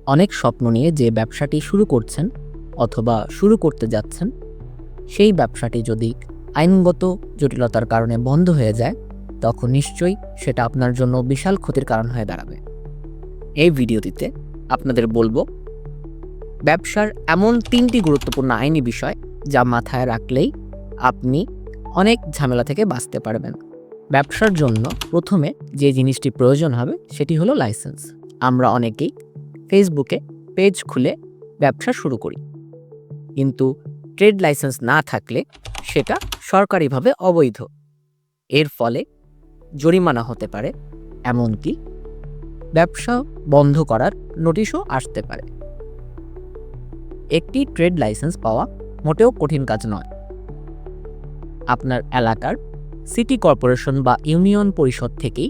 অনেক স্বপ্ন নিয়ে যে ব্যবসাটি শুরু করছেন অথবা শুরু করতে যাচ্ছেন, সেই ব্যবসাটি যদি আইনগত জটিলতার কারণে বন্ধ হয়ে যায়, তখন নিশ্চয়ই সেটা আপনার জন্য বিশাল ক্ষতির কারণ হয়ে দাঁড়াবে। এই ভিডিওটিতে আপনাদের বলবো ব্যবসার এমন 3টি গুরুত্বপূর্ণ আইনি বিষয় যা মাথায় রাখলেই আপনি অনেক ঝামেলা থেকে বাঁচতে পারবেন। ব্যবসার জন্য প্রথমে যে জিনিসটি প্রয়োজন হবে সেটি হলো লাইসেন্স। আমরা অনেকেই ফেসবুকে পেজ খুলে ব্যবসা শুরু করি, কিন্তু ট্রেড লাইসেন্স না থাকলে সেটা সরকারিভাবে অবৈধ। এর ফলে জরিমানা হতে পারে, এমনকি ব্যবসা বন্ধ করার নোটিশও আসতে পারে। একটি ট্রেড লাইসেন্স পাওয়া মোটেও কঠিন কাজ নয়। আপনার এলাকার সিটি কর্পোরেশন বা ইউনিয়ন পরিষদ থেকেই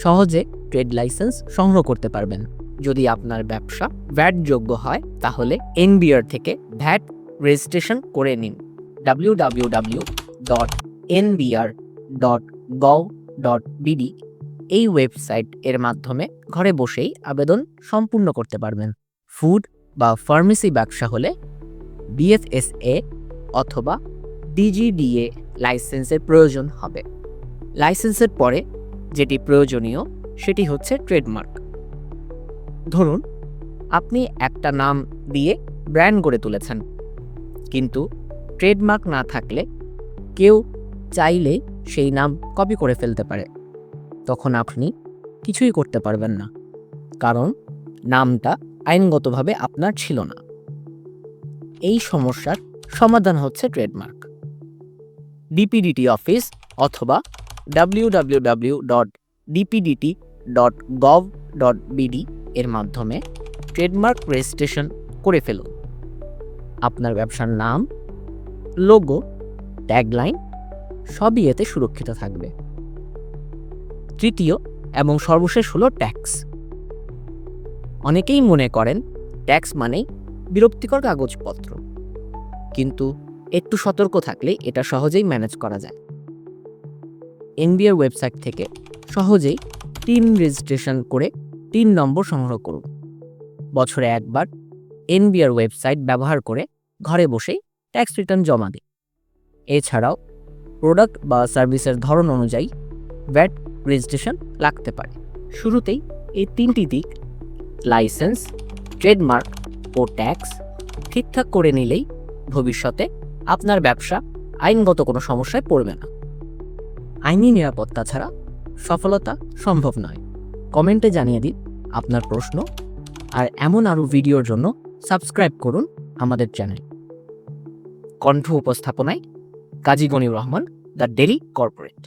সহজে ট্রেড লাইসেন্স সংগ্রহ করতে পারবেন। যদি আপনার ব্যবসা ভ্যাট যোগ্য হয়, তাহলে এনবিআর থেকে ভ্যাট রেজিস্ট্রেশন করে নিন। www.nbr.gov.bd এই ওয়েবসাইট এর মাধ্যমে ঘরে বসেই আবেদন সম্পূর্ণ করতে পারবেন। ফুড বা ফার্মেসি ব্যবসা হলে বিএফএসএ অথবা ডিজিডিএ লাইসেন্সের প্রয়োজন হবে। লাইসেন্সের পরে যেটি প্রয়োজনীয় সেটি হচ্ছে ট্রেডমার্ক। ধরুন আপনি একটা নাম দিয়ে ব্র্যান্ড গড়ে তুলেছেন, কিন্তু ট্রেডমার্ক না থাকলে কেউ চাইলে সেই নাম কপি করে ফেলতে পারে। তখন আপনি কিছুই করতে পারবেন না, কারণ নামটা আইনগতভাবে আপনার ছিল না। এই সমস্যার সমাধান হচ্ছে ট্রেডমার্ক। ডিপিডিটি অফিস অথবা www.dpdt.gov.bd এর মাধ্যমে ট্রেডমার্ক রেজিস্ট্রেশন করে ফেলুন। আপনার ব্যবসার নাম, লোগো, ট্যাগলাইন সবই এতে সুরক্ষিত থাকবে। তৃতীয় এবং সর্বশেষ হলো ট্যাক্স। অনেকেই মনে করেন ট্যাক্স মানেই বিরক্তিকর কাগজপত্র, কিন্তু একটু সতর্ক থাকলে এটা সহজেই ম্যানেজ করা যায়। এনবিআর ওয়েবসাইট থেকে সহজেই টিন রেজিস্ট্রেশন করে 3 নম্বর সংগ্রহ করুন। বছরে একবার এনবিআর ওয়েবসাইট ব্যবহার করে ঘরে বসেই ট্যাক্স রিটার্ন জমা দিন। এছাড়াও প্রোডাক্ট বা সার্ভিসের ধরন অনুযায়ী ভ্যাট রেজিস্ট্রেশন লাগতে পারে। শুরুতেই এই 3টি দিক লাইসেন্স, ট্রেডমার্ক ও ট্যাক্স ঠিকঠাক করে নিলেই ভবিষ্যতে আপনার ব্যবসা আইনগত কোনো সমস্যায় পড়বে না। আইনি নিরাপত্তা ছাড়া সফলতা সম্ভব নয়। কমেন্টে জানিয়ে দিন আপনার প্রশ্ন, আর এমন আরও ভিডিওর জন্য সাবস্ক্রাইব করুন আমাদের চ্যানেল। কণ্ঠ উপস্থাপনায় কাজী গনিউর রহমান, দ্য ডেইলি কর্পোরেট।